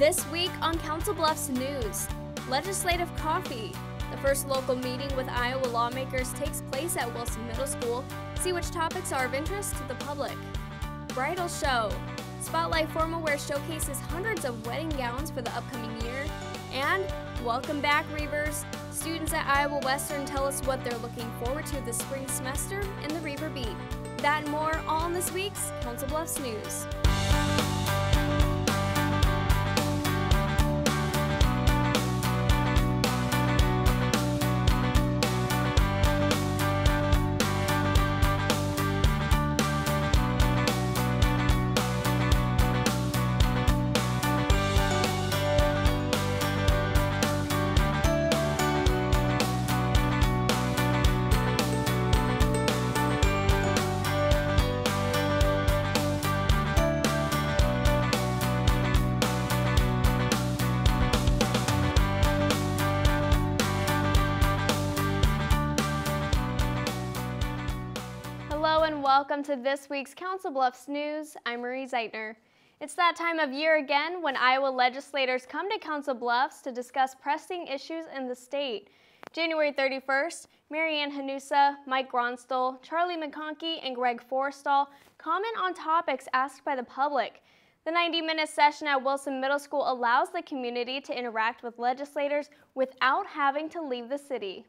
This week on Council Bluffs News, legislative coffee. The first local meeting with Iowa lawmakers takes place at Wilson Middle School. See which topics are of interest to the public. Bridal show. Spotlight Formal Wear showcases hundreds of wedding gowns for the upcoming year. And welcome back, Reavers. Students at Iowa Western tell us what they're looking forward to this spring semester in the Reaver Beat. That and more all in this week's Council Bluffs News. Hello and welcome to this week's Council Bluffs News. I'm Marie Zeitner. It's that time of year again when Iowa legislators come to Council Bluffs to discuss pressing issues in the state. January 31st, Mary Hanusa, Mike Gronstal, Charlie McConkey, and Greg Forstall comment on topics asked by the public. The 90-minute session at Wilson Middle School allows the community to interact with legislators without having to leave the city.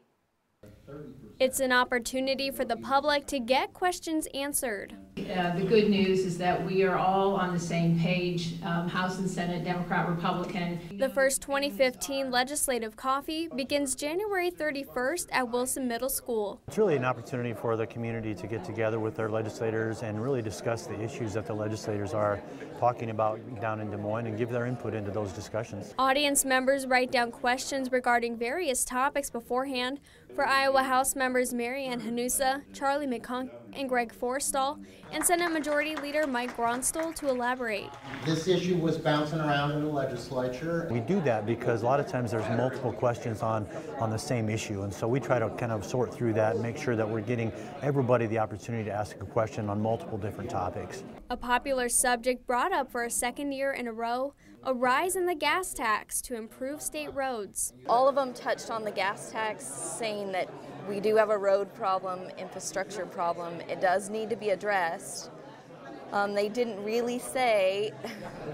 It's an opportunity for the public to get questions answered. The good news is that we are all on the same page, House and Senate, Democrat, Republican. The first 2015 legislative coffee begins January 31st at Wilson Middle School. It's really an opportunity for the community to get together with their legislators and really discuss the issues that the legislators are talking about down in Des Moines and give their input into those discussions. Audience members write down questions regarding various topics beforehand. For Iowa House members Mary Hanusa, Charlie McConkey, and Greg Forstall, and Senate Majority Leader Mike Gronstal to elaborate. This issue was bouncing around in the legislature. We do that because a lot of times there's multiple questions on the same issue, and so we try to kind of sort through that and make sure that we're getting everybody the opportunity to ask a question on multiple different topics. A popular subject brought up for a second year in a row, a rise in the gas tax to improve state roads. All of them touched on the gas tax, saying that we do have a road problem, infrastructure problem. It does need to be addressed. They didn't really say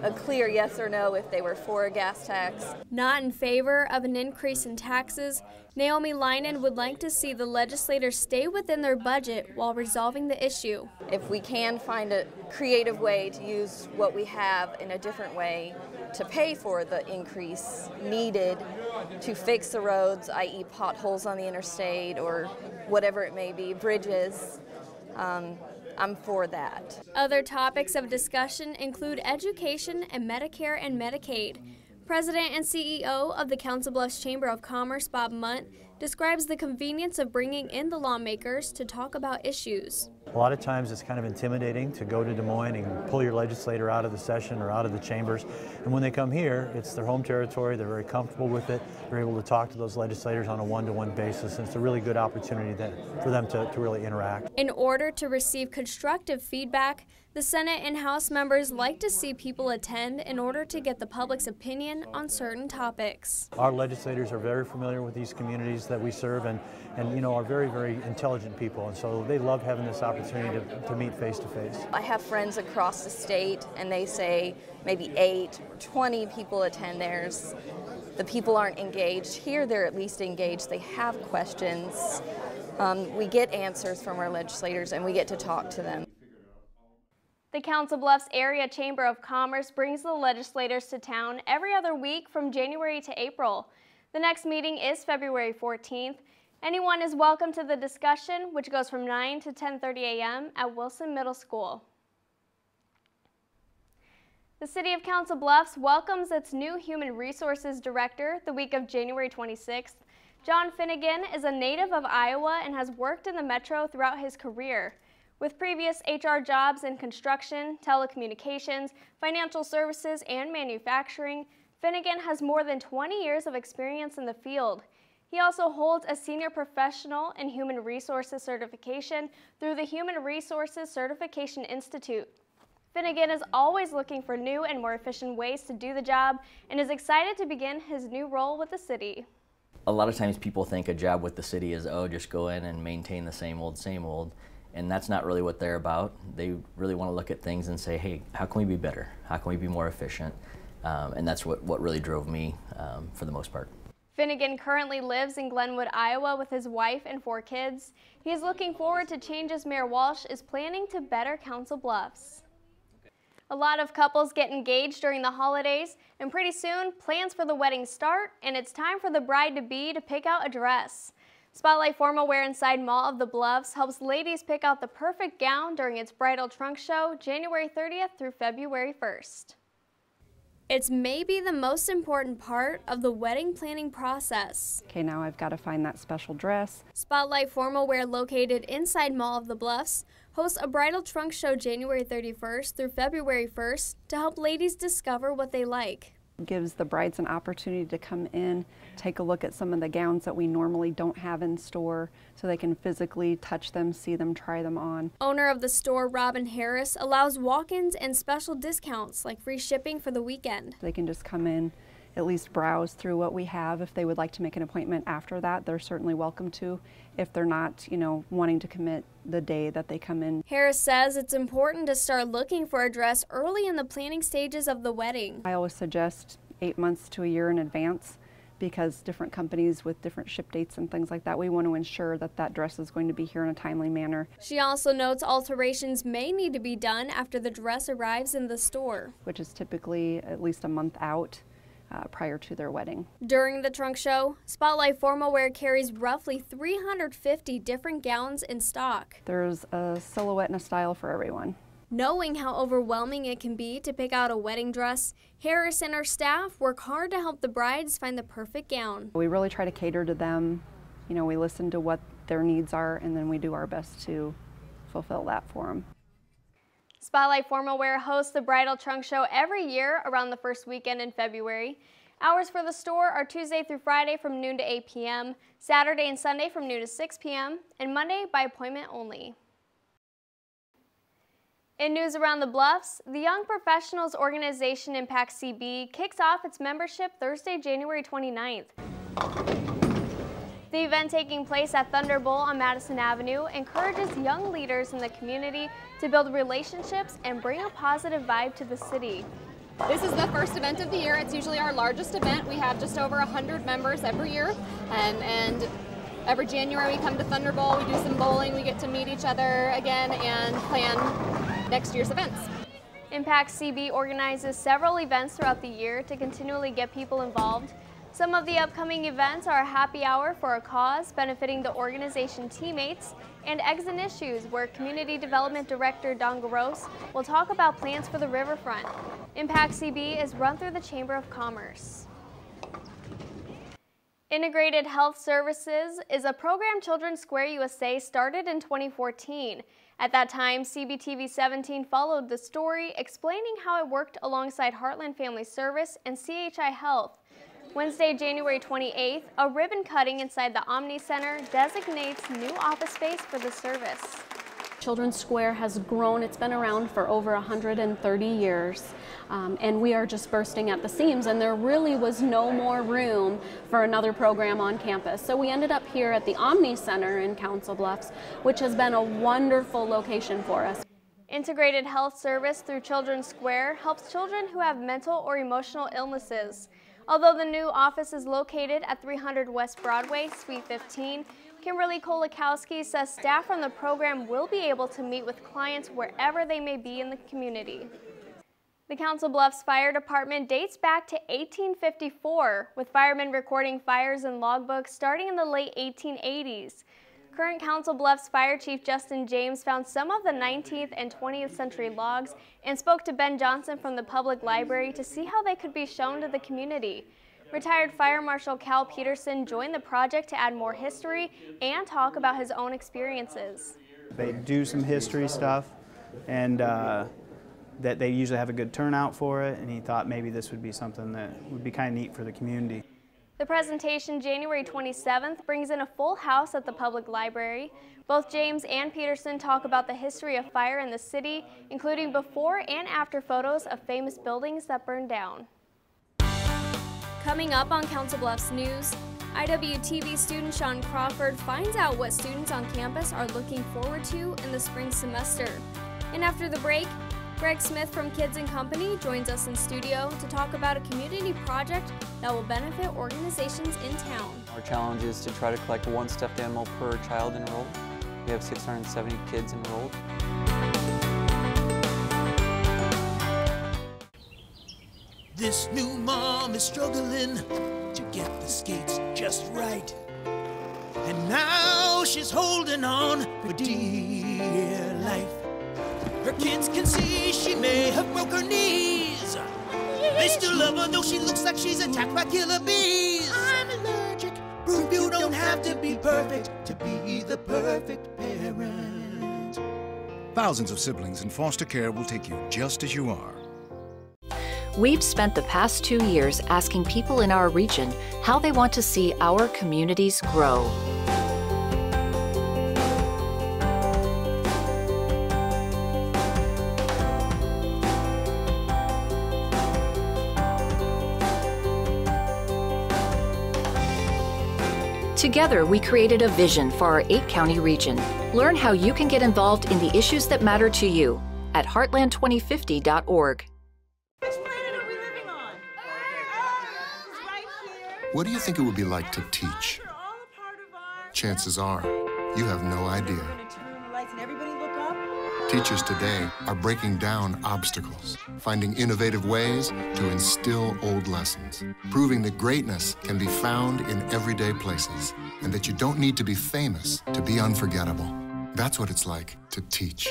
a clear yes or no if they were for a gas tax. Not in favor of an increase in taxes, Naomi Leinen would like to see the legislators stay within their budget while resolving the issue. If we can find a creative way to use what we have in a different way to pay for the increase needed to fix the roads, i.e. potholes on the interstate or whatever it may be, bridges, I'm for that. Other topics of discussion include education and Medicare and Medicaid. President and CEO of the Council Bluffs Chamber of Commerce, Bob Munt, describes the convenience of bringing in the lawmakers to talk about issues. A lot of times it's kind of intimidating to go to Des Moines and pull your legislator out of the session or out of the chambers. And when they come here, it's their home territory, they're very comfortable with it, they're able to talk to those legislators on a one-to-one basis, and it's a really good opportunity for them to really interact. In order to receive constructive feedback, the Senate and House members like to see people attend in order to get the public's opinion on certain topics. Our legislators are very familiar with these communities that we serve and you know, are very, very intelligent people, and so they love having this opportunity to meet face to face. I have friends across the state and they say maybe 8 or 20 people attend theirs. The people aren't engaged. Here they're at least engaged. They have questions. We get answers from our legislators and we get to talk to them. The Council Bluffs Area Chamber of Commerce brings the legislators to town every other week from January to April. The next meeting is February 14th. Anyone is welcome to the discussion, which goes from 9 to 10:30 a.m. at Wilson Middle School. The City of Council Bluffs welcomes its new Human Resources Director the week of January 26th. John Finnegan is a native of Iowa and has worked in the Metro throughout his career. With previous HR jobs in construction, telecommunications, financial services, and manufacturing, Finnegan has more than 20 years of experience in the field. He also holds a Senior Professional in Human Resources certification through the Human Resources Certification Institute. Finnegan is always looking for new and more efficient ways to do the job and is excited to begin his new role with the city. A lot of times people think a job with the city is, oh, just go in and maintain the same old, and that's not really what they're about. They really want to look at things and say, hey, how can we be better? How can we be more efficient? And that's what really drove me for the most part. Finnegan currently lives in Glenwood, Iowa with his wife and 4 kids. He is looking forward to changes Mayor Walsh is planning to better Council Bluffs. A lot of couples get engaged during the holidays, and pretty soon plans for the wedding start, and it's time for the bride-to-be to pick out a dress. Spotlight Formal Wear inside Mall of the Bluffs helps ladies pick out the perfect gown during its bridal trunk show January 30th through February 1st. It's maybe the most important part of the wedding planning process. Okay, now I've got to find that special dress. Spotlight Formal Wear, located inside Mall of the Bluffs, hosts a bridal trunk show January 31st through February 1st to help ladies discover what they like. It gives the brides an opportunity to come in, take a look at some of the gowns that we normally don't have in store so they can physically touch them, see them, try them on. Owner of the store, Robin Harris, allows walk-ins and special discounts like free shipping for the weekend. They can just come in, at least browse through what we have. If they would like to make an appointment after that, they're certainly welcome to, if they're not, wanting to commit the day that they come in. Harris says it's important to start looking for a dress early in the planning stages of the wedding. I always suggest 8 months to a year in advance, because different companies with different ship dates and things like that, we want to ensure that that dress is going to be here in a timely manner. She also notes alterations may need to be done after the dress arrives in the store, which is typically at least a month out prior to their wedding. During the trunk show, Spotlight Formal Wear carries roughly 350 different gowns in stock. There's a silhouette and a style for everyone. Knowing how overwhelming it can be to pick out a wedding dress, Harris and her staff work hard to help the brides find the perfect gown. We really try to cater to them. We listen to what their needs are, and then we do our best to fulfill that for them. Spotlight Formal Wear hosts the bridal trunk show every year around the first weekend in February. Hours for the store are Tuesday through Friday from noon to 8 p.m., Saturday and Sunday from noon to 6 p.m., and Monday by appointment only. In news around the Bluffs, the Young Professionals Organization Impact CB kicks off its membership Thursday, January 29th. The event, taking place at Thunder Bowl on Madison Avenue, encourages young leaders in the community to build relationships and bring a positive vibe to the city. This is the first event of the year. It's usually our largest event. We have just over 100 members every year, and every January we come to Thunder Bowl, we do some bowling, we get to meet each other again and plan next year's events. Impact CB organizes several events throughout the year to continually get people involved. Some of the upcoming events are a happy hour for a cause benefiting the organization teammates, and Eggs and Issues, where Community Development Director Don Garos will talk about plans for the riverfront. Impact CB is run through the Chamber of Commerce. Integrated Health Services is a program Children's Square USA started in 2014. At that time, CBTV 17 followed the story, explaining how it worked alongside Heartland Family Service and CHI Health. Wednesday, January 28th, a ribbon cutting inside the Omni Center designates new office space for the service. Children's Square has grown. It's been around for over 130 years, and we are just bursting at the seams, and there really was no more room for another program on campus. So we ended up here at the Omni Center in Council Bluffs, which has been a wonderful location for us. Integrated Health Service through Children's Square helps children who have mental or emotional illnesses. Although the new office is located at 300 West Broadway, Suite 15, Kimberly Kolakowski says staff from the program will be able to meet with clients wherever they may be in the community. The Council Bluffs Fire Department dates back to 1854, with firemen recording fires in logbooks starting in the late 1880s. Current Council Bluffs Fire Chief Justin James found some of the 19th and 20th century logs and spoke to Ben Johnson from the Public Library to see how they could be shown to the community. Retired Fire Marshal Cal Peterson joined the project to add more history and talk about his own experiences. They do some history stuff, and that they usually have a good turnout for it, and he thought maybe this would be something that would be kind of neat for the community. The presentation, January 27th, brings in a full house at the public library. Both James and Peterson talk about the history of fire in the city, including before and after photos of famous buildings that burned down. Coming up on Council Bluffs News, IWTV student Sean Crawford finds out what students on campus are looking forward to in the spring semester. And after the break, Greg Smith from Kids and Company joins us in studio to talk about a community project that will benefit organizations in town. Our challenge is to try to collect one stuffed animal per child enrolled. We have 670 kids enrolled. This new mom is struggling to get the skates just right. And now she's holding on for dear life. Her kids can see she may have broke her knees. They still love her though she looks like she's attacked by killer bees. I'm allergic. Proof you don't have to be perfect to be the perfect parent. Thousands of siblings in foster care will take you just as you are. We've spent the past 2 years asking people in our region how they want to see our communities grow. Together, we created a vision for our 8-county region. Learn how you can get involved in the issues that matter to you at heartland2050.org. What do you think it would be like to teach? Chances are, you have no idea. Teachers today are breaking down obstacles, finding innovative ways to instill old lessons, proving that greatness can be found in everyday places, and that you don't need to be famous to be unforgettable. That's what it's like to teach.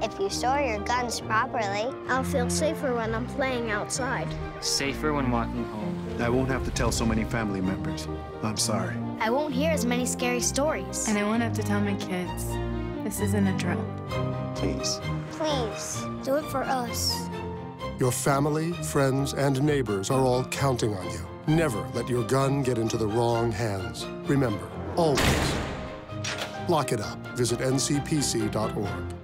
If you store your guns properly, I'll feel safer when I'm playing outside. Safer when walking home. I won't have to tell so many family members. I'm sorry. I won't hear as many scary stories. And I won't have to tell my kids. This isn't a drill. Please. Please, do it for us. Your family, friends, and neighbors are all counting on you. Never let your gun get into the wrong hands. Remember, always, lock it up. Visit ncpc.org.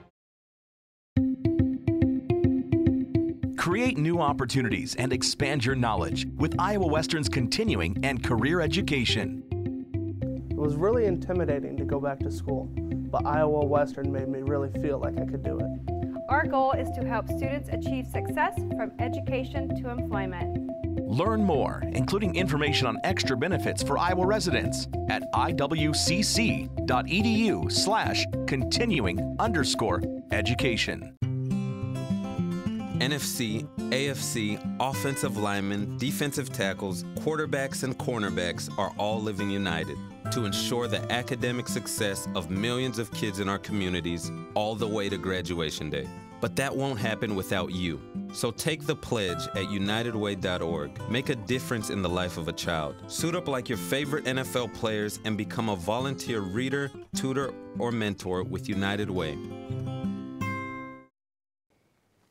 Create new opportunities and expand your knowledge with Iowa Western's continuing and career education. It was really intimidating to go back to school, but Iowa Western made me really feel like I could do it. Our goal is to help students achieve success from education to employment. Learn more, including information on extra benefits for Iowa residents at iwcc.edu/continuing_education. NFC, AFC, offensive linemen, defensive tackles, quarterbacks, and cornerbacks are all living united to ensure the academic success of millions of kids in our communities all the way to graduation day. But that won't happen without you. So take the pledge at unitedway.org. Make a difference in the life of a child. Suit up like your favorite NFL players and become a volunteer reader, tutor, or mentor with United Way.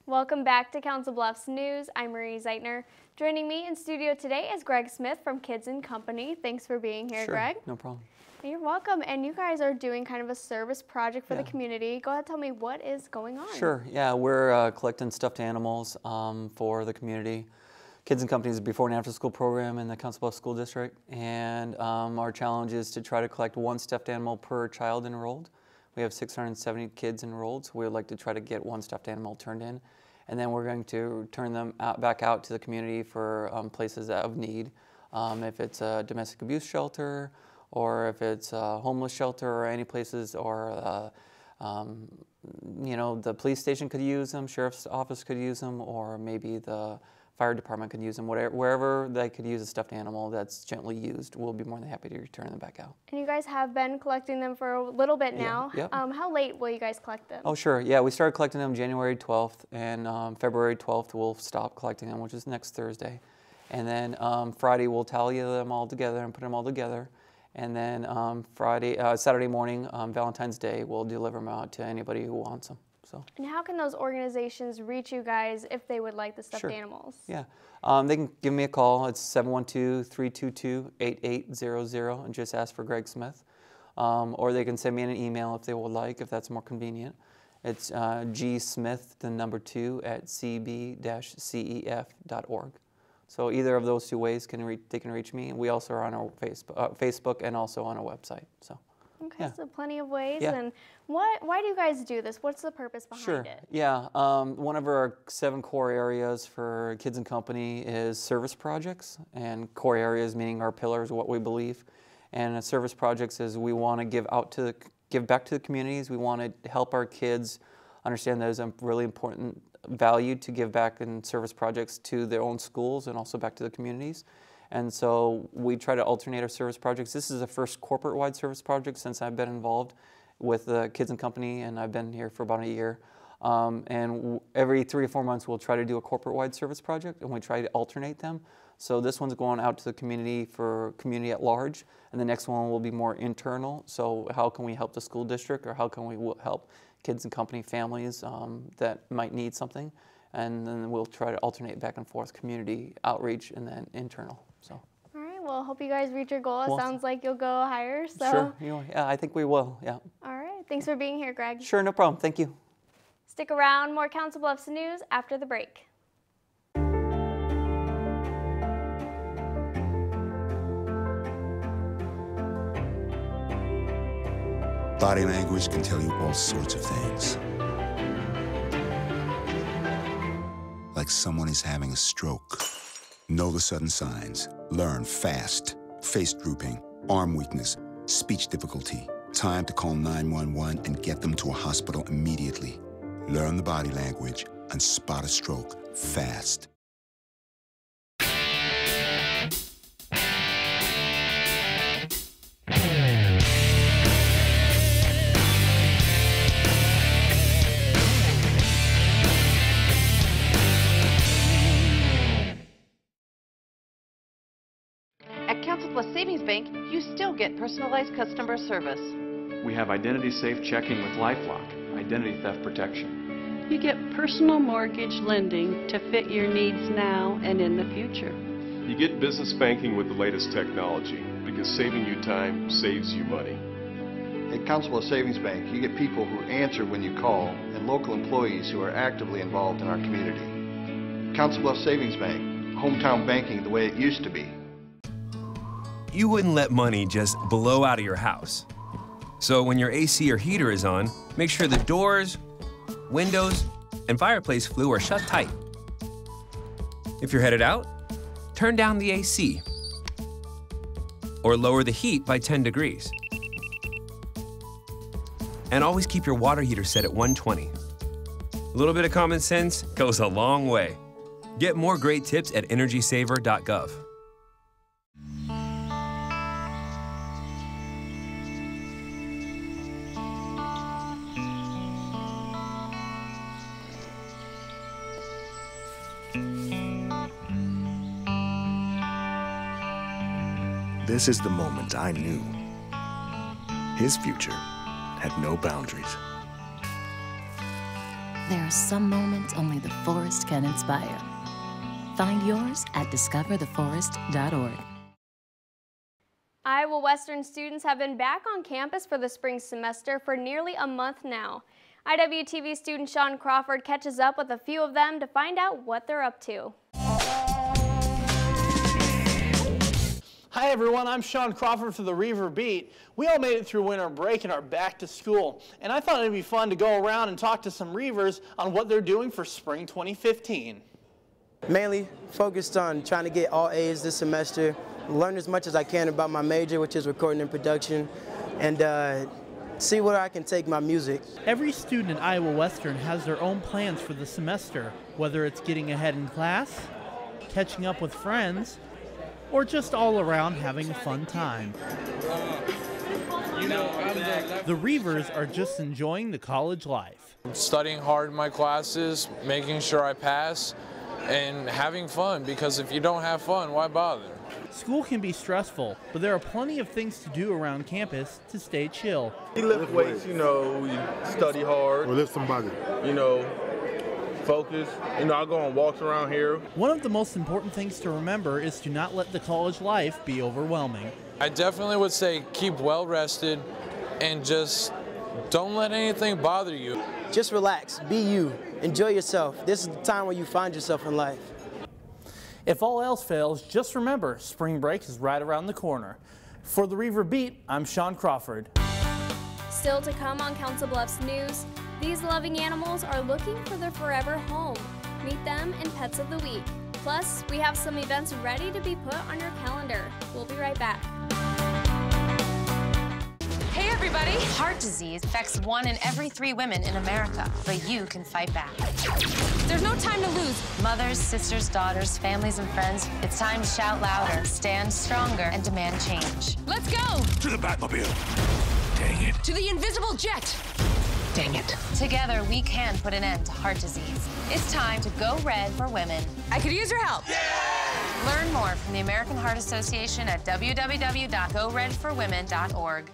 Welcome back to Council Bluffs News. I'm Marie Zeitner. Joining me in studio today is Greg Smith from Kids and Company. Thanks for being here, Sure, Greg. no problem. You're welcome. And you guys are doing kind of a service project for the community. Go ahead, tell me what is going on. Sure, yeah, we're collecting stuffed animals for the community. Kids and Company is a before and after school program in the Council Bluffs School District. And our challenge is to try to collect one stuffed animal per child enrolled. We have 670 kids enrolled, so we would like to try to get one stuffed animal turned in. And then we're going to turn them back out to the community for places of need. If it's a domestic abuse shelter, or if it's a homeless shelter, or any places, or you know, the police station could use them, sheriff's office could use them, or maybe the fire department could use them. Wherever they could use a stuffed animal that's gently used, we'll be more than happy to return them back out. And you guys have been collecting them for a little bit now. Yeah, yep. How late will you guys collect them? Oh, sure. Yeah, we started collecting them January 12th, and February 12th we'll stop collecting them, which is next Thursday. And then Friday we'll tally them all together and put them all together. And then Saturday morning, Valentine's Day, we'll deliver them out to anybody who wants them. So. So. And how can those organizations reach you guys if they would like the stuffed animals? Yeah, they can give me a call. It's 712-322-8800 and just ask for Greg Smith. Or they can send me an email if they would like, if that's more convenient. It's gsmith2cb-cef.org. So either of those two ways they can reach me. And we also are on our Facebook and also on our website. So. Okay, so plenty of ways. Yeah. And why do you guys do this? What's the purpose behind it? Yeah. One of our 7 core areas for Kids and Company is service projects, and core areas meaning our pillars, what we believe. And service projects is we want to give back to the communities. We want to help our kids understand there's a really important value to give back in service projects to their own schools and also back to the communities. And so we try to alternate our service projects. This is the first corporate-wide service project since I've been involved with the Kids and Company, and I've been here for about a year. And every 3 or 4 months we'll try to do a corporate-wide service project, and we try to alternate them. So this one's going out to the community for community at large, and the next one will be more internal. So how can we help the school district, or how can we help Kids and Company families that might need something? And then we'll try to alternate back and forth, community outreach and then internal. So. All right, well, hope you guys reach your goal. It Well, sounds like you'll go higher. So. Sure, yeah, I think we will, yeah. All right, thanks for being here, Greg. Sure, no problem, thank you. Stick around, more Council Bluffs news after the break. Body language can tell you all sorts of things. Like someone is having a stroke. Know the sudden signs. Learn fast. Face drooping, arm weakness, speech difficulty. Time to call 911 and get them to a hospital immediately. Learn the body language and spot a stroke fast. Plus Savings Bank, you still get personalized customer service. We have identity-safe checking with LifeLock, identity theft protection. You get personal mortgage lending to fit your needs now and in the future. You get business banking with the latest technology, because saving you time saves you money. At Council Bluffs Savings Bank, you get people who answer when you call and local employees who are actively involved in our community. Council Bluffs Savings Bank, hometown banking the way it used to be. You wouldn't let money just blow out of your house. So when your AC or heater is on, make sure the doors, windows, and fireplace flue are shut tight. If you're headed out, turn down the AC or lower the heat by 10 degrees. And always keep your water heater set at 120. A little bit of common sense goes a long way. Get more great tips at energysaver.gov. This is the moment I knew. His future had no boundaries. There are some moments only the forest can inspire. Find yours at discovertheforest.org. Iowa Western students have been back on campus for the spring semester for nearly a month now. IWTV student Sean Crawford catches up with a few of them to find out what they're up to. Hi everyone, I'm Sean Crawford for the Reaver Beat. We all made it through winter break and are back to school. And I thought it'd be fun to go around and talk to some Reavers on what they're doing for spring 2015. Mainly focused on trying to get all A's this semester, learn as much as I can about my major, which is recording and production, and see where I can take my music. Every student at Iowa Western has their own plans for the semester, whether it's getting ahead in class, catching up with friends, or just all around having a fun time. The Reavers are just enjoying the college life. Studying hard in my classes, making sure I pass, and having fun, because if you don't have fun, why bother? School can be stressful, but there are plenty of things to do around campus to stay chill. You lift weights, you know, you study hard. Or lift somebody. You know, focus. You know, I go on walks around here. One of the most important things to remember is to not let the college life be overwhelming. I definitely would say keep well rested and just don't let anything bother you. Just relax, be you, enjoy yourself. This is the time where you find yourself in life. If all else fails, just remember, spring break is right around the corner. For the Reaver Beat, I'm Sean Crawford. Still to come on Council Bluffs News, these loving animals are looking for their forever home. Meet them in Pets of the Week. Plus, we have some events ready to be put on your calendar. We'll be right back. Hey everybody! Heart disease affects 1 in every 3 women in America, but you can fight back. There's no time to lose. Mothers, sisters, daughters, families, and friends, it's time to shout louder, stand stronger, and demand change. Let's go! To the Batmobile. Dang it. To the invisible jet! Dang it. Together, we can put an end to heart disease. It's time to go red for women. I could use your help. Yeah! Learn more from the American Heart Association at www.goredforwomen.org.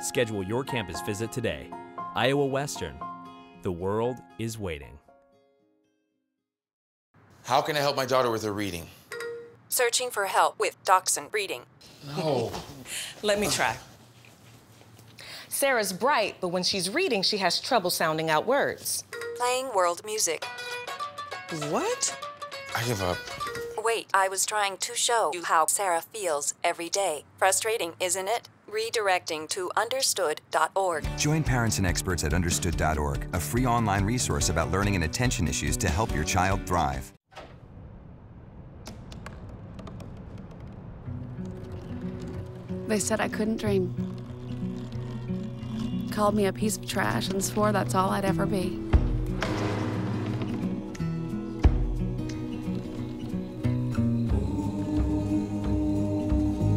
Schedule your campus visit today. Iowa Western. The world is waiting. How can I help my daughter with her reading? Searching for help with Dachshund breeding. No. Let me try. Sarah's bright, but when she's reading, she has trouble sounding out words. Playing world music. What? I give up. Wait, I was trying to show you how Sarah feels every day. Frustrating, isn't it? Redirecting to understood.org. Join parents and experts at understood.org, a free online resource about learning and attention issues to help your child thrive. They said I couldn't dream. Called me a piece of trash and swore that's all I'd ever be.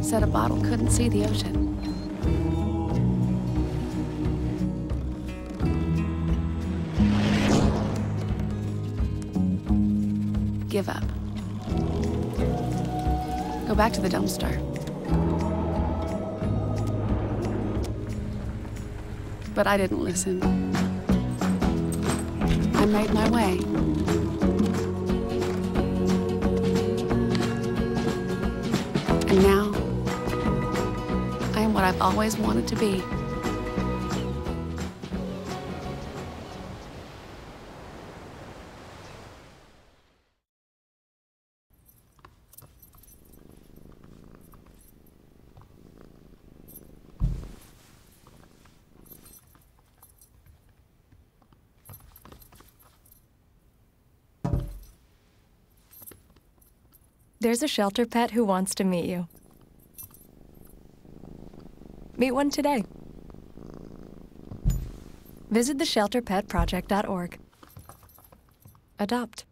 Said a bottle couldn't see the ocean. Give up. Go back to the dumpster. But I didn't listen. I made my way. And now, I am what I've always wanted to be. There's a shelter pet who wants to meet you. Meet one today. Visit theshelterpetproject.org. Adopt.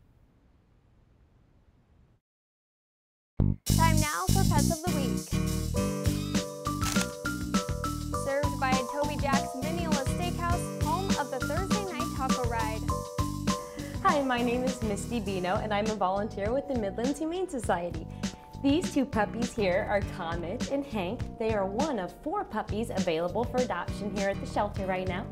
Time now for Pets of the Week. Served by Toby Jack's Mineola Steakhouse, home of the Thursday Night Taco Ride. Hi, my name is Misty Bino, and I'm a volunteer with the Midlands Humane Society. These two puppies here are Comet and Hank. They are one of 4 puppies available for adoption here at the shelter right now.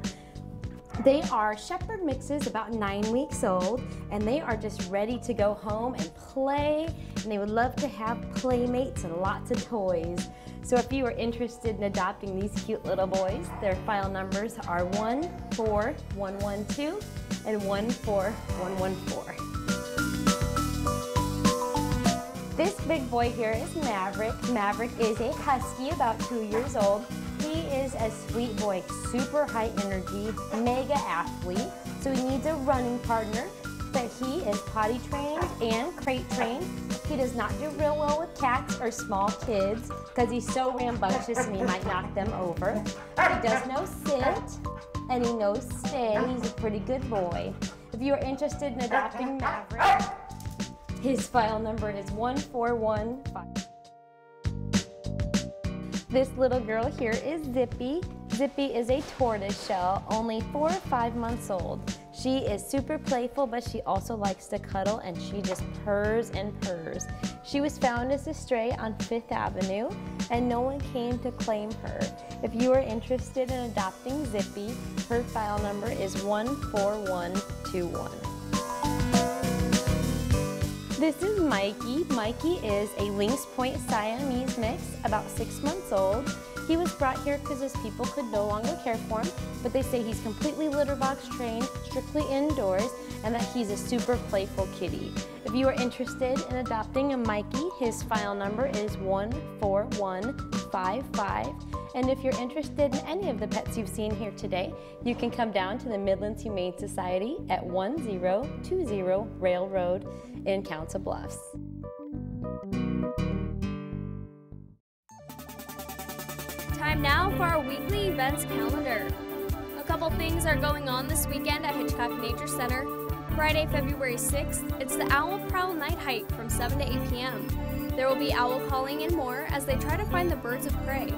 They are shepherd mixes, about 9 weeks old, and they are just ready to go home and play, and they would love to have playmates and lots of toys. So if you are interested in adopting these cute little boys, their file numbers are 14112 and 14114. This big boy here is Maverick. Maverick is a husky, about 2 years old. He is a sweet boy, super high energy, mega athlete. So he needs a running partner, but he is potty trained and crate trained. He does not do real well with cats or small kids because he's so rambunctious and he might knock them over. He does know sit and he knows stay. He's a pretty good boy. If you are interested in adopting Maverick, his file number is 14115. This little girl here is Zippy. Zippy is a tortoiseshell, only 4 or 5 months old. She is super playful, but she also likes to cuddle, and she just purrs and purrs. She was found as a stray on 5th Avenue, and no one came to claim her. If you are interested in adopting Zippy, her file number is 14121. This is Mikey. Mikey is a Lynx Point Siamese mix, about 6 months old. He was brought here because his people could no longer care for him, but they say he's completely litter box trained, strictly indoors, and that he's a super playful kitty. If you are interested in adopting a Mikey, his file number is 14155. And if you're interested in any of the pets you've seen here today, you can come down to the Midlands Humane Society at 1020 Railroad in Council Bluffs. Time now for our weekly events calendar. A couple things are going on this weekend at Hitchcock Nature Center. Friday, February 6th, it's the Owl Prowl Night Hike from 7 to 8 p.m. There will be owl calling and more as they try to find the birds of prey.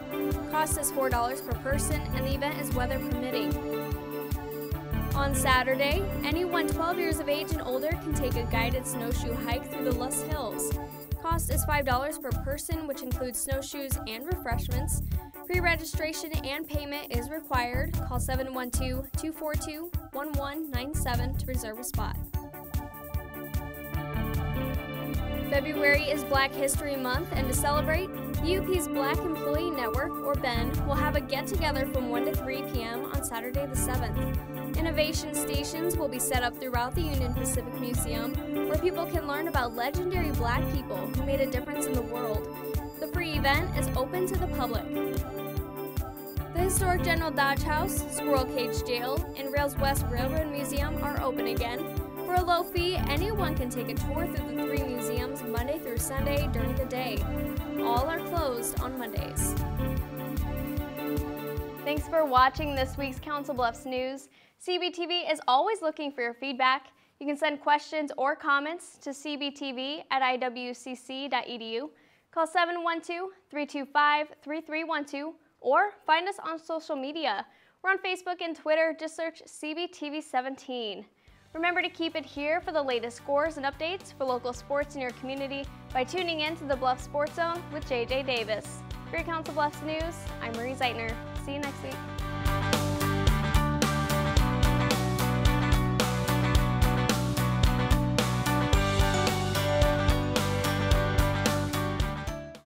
Cost is $4 per person and the event is weather permitting. On Saturday, anyone 12 years of age and older can take a guided snowshoe hike through the Luss Hills. Cost is $5 per person, which includes snowshoes and refreshments. Pre-registration and payment is required. Call 712-242-1197 to reserve a spot. February is Black History Month, and to celebrate, the UP's Black Employee Network, or BEN, will have a get-together from 1 to 3 p.m. on Saturday the 7th. Innovation stations will be set up throughout the Union Pacific Museum, where people can learn about legendary Black people who made a difference in the world. The free event is open to the public. The historic General Dodge House, Squirrel Cage Jail, and Rails West Railroad Museum are open again. For a low fee, anyone can take a tour through the 3 museums Monday through Sunday during the day. All are closed on Mondays. Thanks for watching this week's Council Bluffs News. CBTV is always looking for your feedback. You can send questions or comments to cbtv@iwcc.edu. Call 712-325-3312 or find us on social media. We're on Facebook and Twitter. Just search CBTV17. Remember to keep it here for the latest scores and updates for local sports in your community by tuning in to the Bluff Sports Zone with JJ Davis. For your Council Bluffs News, I'm Marie Zeitner. See you next week.